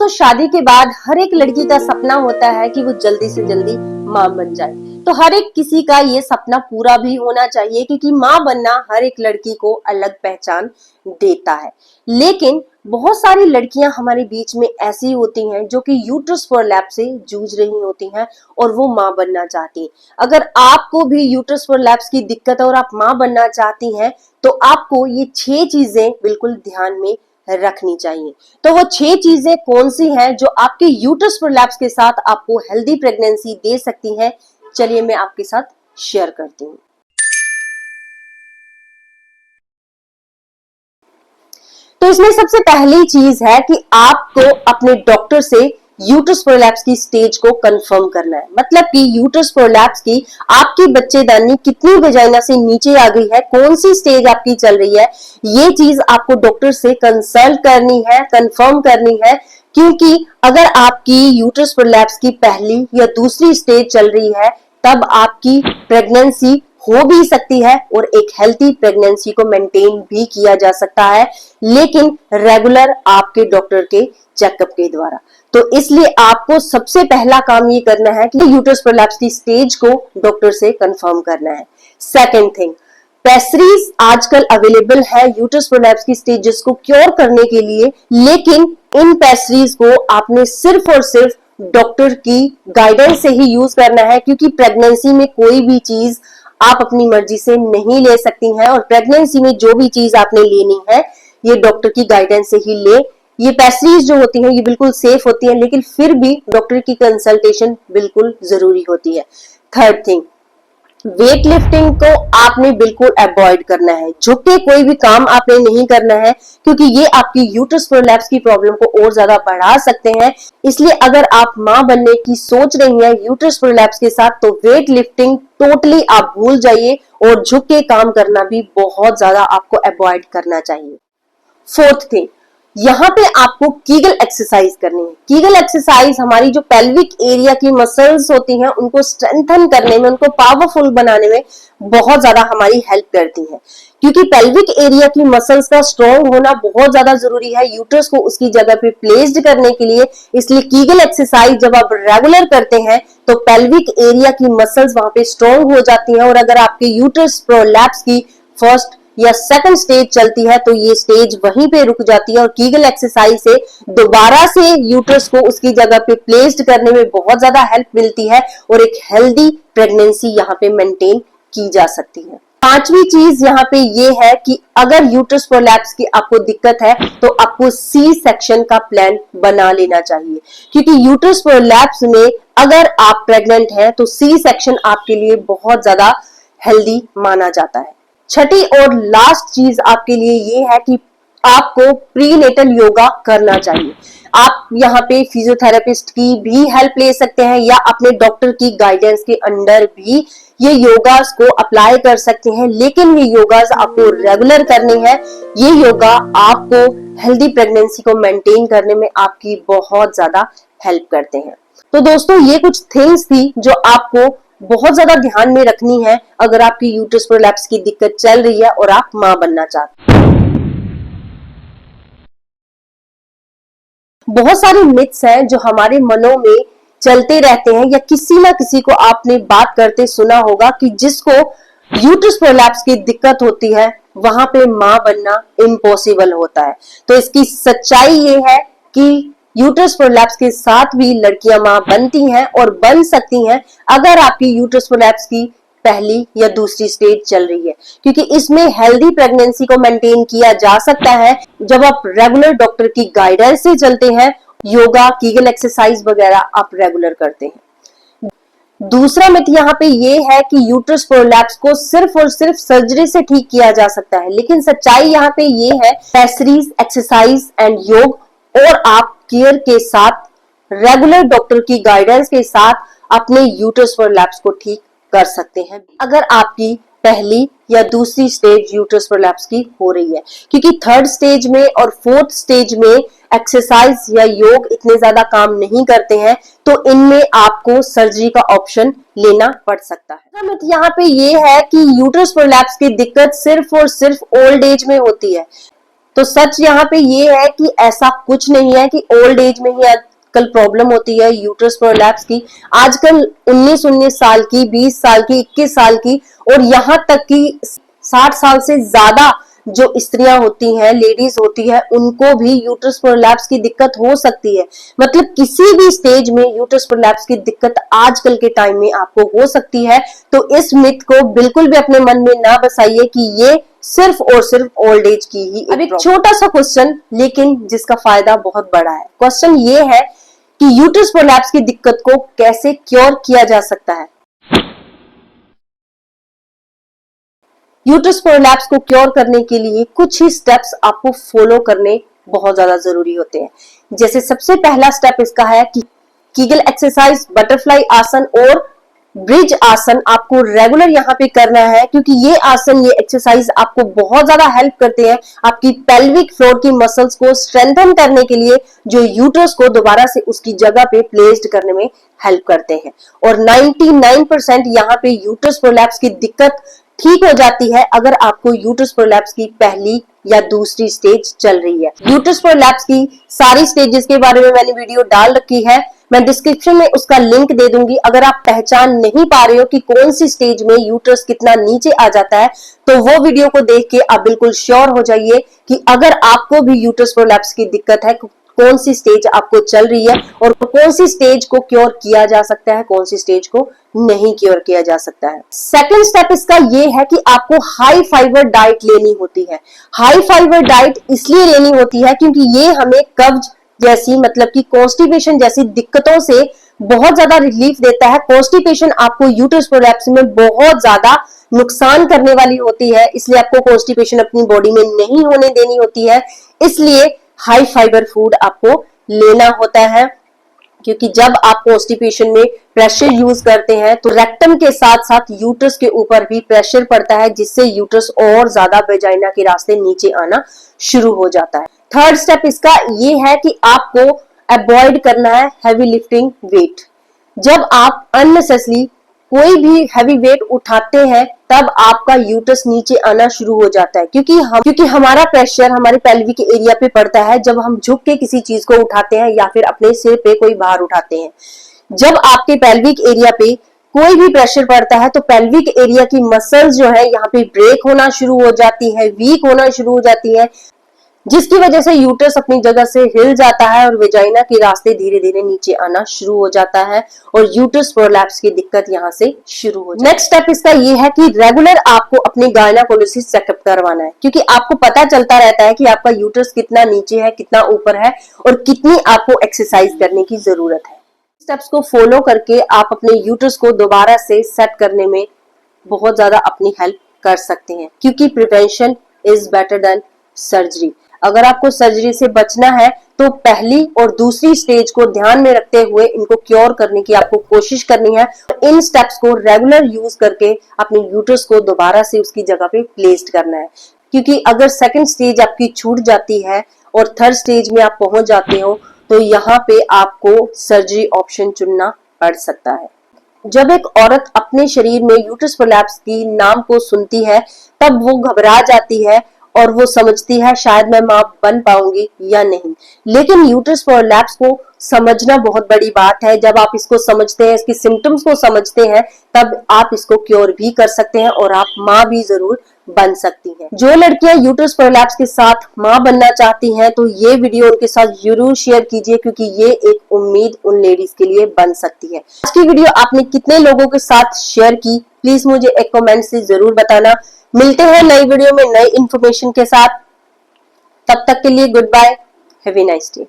तो शादी के बाद हर एक लड़की का सपना होता है कि वो जल्दी से जल्दी माँ बन जाए। तो हर एक किसी का ये सपना पूरा भी होना चाहिए, क्योंकि माँ बनना हर एक लड़की को अलग पहचान देता है। लेकिन बहुत सारी लड़कियां हमारे बीच में ऐसी होती हैं जो कि यूट्रस प्रोलैप्स से जूझ रही होती हैं और वो माँ बनना चाहती हैं। अगर आपको भी यूट्रस प्रोलैप्स की दिक्कत है और आप माँ बनना चाहती हैं, तो आपको ये 6 चीजें बिल्कुल ध्यान में रखनी चाहिए। तो वो 6 चीजें कौन सी हैं जो आपके यूट्रस प्रोलैप्स के साथ आपको हेल्दी प्रेगनेंसी दे सकती हैं? चलिए मैं आपके साथ शेयर करती हूँ। तो इसमें सबसे पहली चीज है कि आपको अपने डॉक्टर से यूट्रस प्रोलैप्स की स्टेज को कंफर्म करना है। मतलब कि यूट्रस प्रोलैप्स की आपकी बच्चेदानी कितनी वजाइना से नीचे आ गई है, कौन सी स्टेज आपकी चल रही है, ये चीज आपको डॉक्टर से कंसल्ट करनी है, कंफर्म करनी है। क्योंकि अगर आपकी यूट्रस प्रोलैप्स की पहली या दूसरी स्टेज चल रही है, तब आपकी प्रेगनेंसी हो भी सकती है और एक हेल्थी प्रेगनेंसी को मेंटेन भी किया जा सकता है, लेकिन रेगुलर आपके डॉक्टर के चेकअप के द्वारा। तो इसलिए आपको सबसे पहला काम ये करना है कि यूट्रस प्रोलैप्स की स्टेज को डॉक्टर से कंफर्म करना है। सेकंड थिंग, पेस्ट्रीज आजकल अवेलेबल है यूट्रस प्रोलैप्स की स्टेजेस को क्योर करने के लिए, लेकिन इन पेस्ट्रीज को आपने सिर्फ और सिर्फ डॉक्टर की गाइडेंस से ही यूज करना है। क्योंकि प्रेगनेंसी में कोई भी चीज आप अपनी मर्जी से नहीं ले सकती हैं, और प्रेगनेंसी में जो भी चीज आपने लेनी है ये डॉक्टर की गाइडेंस से ही ले। ये पेस्ट्रीज जो होती हैं ये बिल्कुल सेफ होती हैं, लेकिन फिर भी डॉक्टर की कंसल्टेशन बिल्कुल जरूरी होती है। थर्ड थिंग, वेट लिफ्टिंग को आपने बिल्कुल अवॉइड करना है। झुक के कोई भी काम आपने नहीं करना है, क्योंकि ये आपकी यूट्रस प्रोलैप्स की प्रॉब्लम को और ज्यादा बढ़ा सकते हैं। इसलिए अगर आप मां बनने की सोच रही हैं यूट्रस प्रोलैप्स के साथ, तो वेट लिफ्टिंग टोटली आप भूल जाइए और झुक के काम करना भी बहुत ज्यादा आपको अवॉइड करना चाहिए। फोर्थ थिंग, यहाँ पे आपको कीगल एक्सरसाइज करनी है। कीगल एक्सरसाइज हमारी जो पेल्विक एरिया की मसल्स होती हैं उनको स्ट्रेंथन करने में, उनको पावरफुल बनाने में बहुत ज्यादा हमारी हेल्प करती है। क्योंकि पेल्विक एरिया की मसल्स का स्ट्रॉन्ग होना बहुत ज्यादा जरूरी है यूट्रस को उसकी जगह पे प्लेस्ड करने के लिए। इसलिए कीगल एक्सरसाइज जब आप रेगुलर करते हैं तो पेल्विक एरिया की मसल्स वहां पे स्ट्रॉन्ग हो जाती हैं। और अगर आपके यूट्रस प्रोलैप्स की फर्स्ट या सेकंड स्टेज चलती है तो ये स्टेज वहीं पे रुक जाती है, और कीगल एक्सरसाइज से दोबारा से यूट्रस को उसकी जगह पे प्लेस्ड करने में बहुत ज्यादा हेल्प मिलती है और एक हेल्दी प्रेगनेंसी यहाँ पे मेंटेन की जा सकती है। पांचवी चीज यहाँ पे ये है कि अगर यूट्रस प्रोलैप्स की आपको दिक्कत है तो आपको सी सेक्शन का प्लान बना लेना चाहिए। क्योंकि यूट्रस प्रोलैप्स में अगर आप प्रेग्नेंट हैं तो सी सेक्शन आपके लिए बहुत ज्यादा हेल्दी माना जाता है। छठी और लास्ट चीज आपके लिए ये है कि आपको प्रीनेटल योगा करना चाहिए। आप यहाँ पे फिजियोथेरेपिस्ट की भी हेल्प ले सकते हैं या अपने डॉक्टर की गाइडेंस के अंडर भी ये योगास को अप्लाई कर सकते हैं, लेकिन ये योगास आपको रेगुलर करनी है। ये योगा आपको हेल्दी प्रेगनेंसी को मेंटेन करने में आपकी बहुत ज्यादा हेल्प करते हैं। तो दोस्तों ये कुछ थिंग्स थी जो आपको बहुत ज्यादा ध्यान में रखनी है अगर आपकी यूट्रस प्रोलैप्स की दिक्कत चल रही है और आप मां बनना चाहते हैं। बहुत सारे मिथ्स हैं जो हमारे मनों में चलते रहते हैं, या किसी ना किसी को आपने बात करते सुना होगा कि जिसको यूट्रस प्रोलैप्स की दिक्कत होती है वहां पे मां बनना इम्पॉसिबल होता है। तो इसकी सच्चाई ये है कि यूट्रस प्रोलैप्स के साथ भी लड़कियां मां बनती हैं और बन सकती हैं अगर आपकी यूट्रस प्रोलैप्स की पहली या दूसरी स्टेज चल रही है। क्योंकि इसमें हेल्दी प्रेगनेंसी को मेंटेन किया जा सकता है जब आप रेगुलर डॉक्टर की गाइडेंस से चलते हैं, योगा, कीगल एक्सरसाइज वगैरह आप रेगुलर करते हैं। दूसरा मिथ यहाँ पे ये है कि यूट्रस प्रोलैप्स को सिर्फ और सिर्फ सर्जरी से ठीक किया जा सकता है, लेकिन सच्चाई यहाँ पे ये है पेस्ट्रीज, एक्सरसाइज एंड योग और आप केयर के साथ, रेगुलर डॉक्टर की गाइडेंस के साथ अपने यूट्रस प्रोलैप्स को ठीक कर सकते हैं अगर आपकी पहली या दूसरी स्टेज यूट्रस प्रोलैप्स की हो रही है। क्योंकि थर्ड स्टेज में और फोर्थ स्टेज में एक्सरसाइज या योग इतने ज्यादा काम नहीं करते हैं, तो इनमें आपको सर्जरी का ऑप्शन लेना पड़ सकता है। मिथ यहाँ पे ये है कि यूट्रस प्रोलैप्स की दिक्कत सिर्फ और सिर्फ ओल्ड एज में होती है। तो सच यहाँ पे ये है कि ऐसा कुछ नहीं है कि ओल्ड एज में ही आजकल प्रॉब्लम होती है यूट्रस प्रोलैप्स की। आजकल 19-19 साल की, 20 साल की, 21 साल की और यहाँ तक कि 60 साल से ज्यादा जो स्त्रियां होती हैं, लेडीज होती है, उनको भी यूट्रस प्रोलैप्स की दिक्कत हो सकती है। मतलब किसी भी स्टेज में यूट्रस प्रोलैप्स की दिक्कत आजकल के टाइम में आपको हो सकती है। तो इस मिथ को बिल्कुल भी अपने मन में ना बसाइए कि ये सिर्फ और सिर्फ ओल्ड एज की ही। अब एक छोटा सा क्वेश्चन, लेकिन जिसका फायदा बहुत बड़ा है। क्वेश्चन ये है कि यूट्रस प्रोलैप्स की दिक्कत को कैसे क्योर किया जा सकता है। यूट्रस प्रोलैप्स को क्योर करने के लिए कुछ ही स्टेप्स आपको फॉलो करने बहुत ज्यादा जरूरी होते हैं। जैसे सबसे पहला स्टेप इसका है कि कीगल एक्सरसाइज, बटरफ्लाई आसन और ब्रिज आसन आपको रेगुलर यहाँ पे करना है, क्योंकि ये आसन, ये एक्सरसाइज आपको बहुत ज्यादा हेल्प करते हैं आपकी पेल्विक फ्लोर की मसल्स को स्ट्रेंथन करने के लिए, जो यूट्रस को दोबारा से उसकी जगह पे प्लेस्ड करने में हेल्प करते हैं। और 99% यहाँ पे यूट्रस प्रोलैप्स की दिक्कत ठीक हो जाती है अगर आपको यूट्रस प्रोलैप्स की पहली या दूसरी स्टेज चल रही है। यूट्रस प्रोलैप्स की सारी स्टेजेस के बारे में मैंने वीडियो डाल रखी है, मैं डिस्क्रिप्शन में उसका लिंक दे दूंगी। अगर आप पहचान नहीं पा रहे हो कि कौन सी स्टेज में यूट्रस कितना नीचे आ जाता है, तो वो वीडियो को देख के आप बिल्कुल श्योर हो जाइए कि अगर आपको भी यूट्रस प्रोलैप्स की दिक्कत है, कौन सी स्टेज आपको चल रही है और कौन सी स्टेज को क्योर किया जा सकता है, कौन सी स्टेज को नहीं क्योर किया जा सकता है। सेकंड स्टेप इसका ये है कि आपको हाई फाइबर डाइट लेनी होती है। हाई फाइबर डाइट इसलिए लेनी होती है क्योंकि ये हमें कब्ज जैसी, मतलब कि कॉन्स्टिपेशन जैसी दिक्कतों से बहुत ज्यादा रिलीफ देता है। कॉन्स्टिपेशन आपको यूट्रस प्रोलैप्स में बहुत ज्यादा नुकसान करने वाली होती है, इसलिए आपको कॉन्स्टिपेशन अपनी बॉडी में नहीं होने देनी होती है। इसलिए हाई फाइबर फूड आपको लेना होता है, क्योंकि जब आप कॉन्स्टिपेशन में प्रेशर यूज करते हैं तो रेक्टम के साथ साथ यूट्रस के ऊपर भी प्रेशर पड़ता है, जिससे यूट्रस और ज्यादा वेजाइना के रास्ते नीचे आना शुरू हो जाता है। थर्ड स्टेप इसका ये है कि आपको अवॉइड करना है हैवी लिफ्टिंग वेट। जब आप अननेसेसरी कोई भी हैवी वेट उठाते हैं तब आपका यूट्रस नीचे आना शुरू हो जाता है, क्योंकि हमारा प्रेशर हमारे पेल्विक एरिया पे पड़ता है जब हम झुक के किसी चीज को उठाते हैं या फिर अपने सिर पे कोई भार उठाते हैं। जब आपके पेल्विक एरिया पे कोई भी प्रेशर पड़ता है तो पेल्विक एरिया की मसल्स जो है यहाँ पे ब्रेक होना शुरू हो जाती है, वीक होना शुरू हो जाती है, जिसकी वजह से यूट्रस अपनी जगह से हिल जाता है और वेजाइना के रास्ते धीरे धीरे नीचे आना शुरू हो जाता है और यूट्रस प्रोलैप्स की दिक्कत यहाँ से शुरू हो जाती है। नेक्स्ट स्टेप इसका ये है कि रेगुलर आपको अपने गायनाकोलोजिस्ट चेकअप करवाना है, क्योंकि आपको पता चलता रहता है कि आपका यूट्रस कितना नीचे है, कितना ऊपर है और कितनी आपको एक्सरसाइज करने की जरूरत है। स्टेप्स को फॉलो करके आप अपने यूट्रस को दोबारा से सेट करने में बहुत ज्यादा अपनी हेल्प कर सकते हैं, क्योंकि prevention is better than surgery. अगर आपको सर्जरी से बचना है तो पहली और दूसरी स्टेज को ध्यान में रखते हुए इनको क्योर करने की आपको कोशिश करनी है। इन स्टेप्स को रेगुलर यूज करके अपने यूट्रस को दोबारा से उसकी जगह पे प्लेस्ड करना है, क्योंकि अगर सेकंड स्टेज आपकी छूट जाती है और थर्ड स्टेज में आप पहुंच जाते हो तो यहाँ पे आपको सर्जरी ऑप्शन चुनना पड़ सकता है। जब एक औरत अपने शरीर में यूट्रस प्रोलैप्स की नाम को सुनती है तब वो घबरा जाती है और वो समझती है शायद मैं मां बन पाऊंगी या नहीं। लेकिन यूट्रस प्रोलैप्स को समझना बहुत बड़ी बात है। जब आप इसको समझते हैं, इसकी सिम्टम्स को समझते हैं, तब आप इसको क्योर भी कर सकते हैं और आप मां भी जरूर बन सकती हैं। जो लड़कियां यूट्रस प्रोलैप्स के साथ मां बनना चाहती हैं तो ये वीडियो उनके साथ जरूर शेयर कीजिए, क्योंकि ये एक उम्मीद उन लेडीज के लिए बन सकती है। आज की वीडियो आपने कितने लोगों के साथ शेयर की, प्लीज मुझे एक कमेंट से जरूर बताना। मिलते हैं नई वीडियो में नई इंफॉर्मेशन के साथ, तब तक के लिए good bye, have a nice day.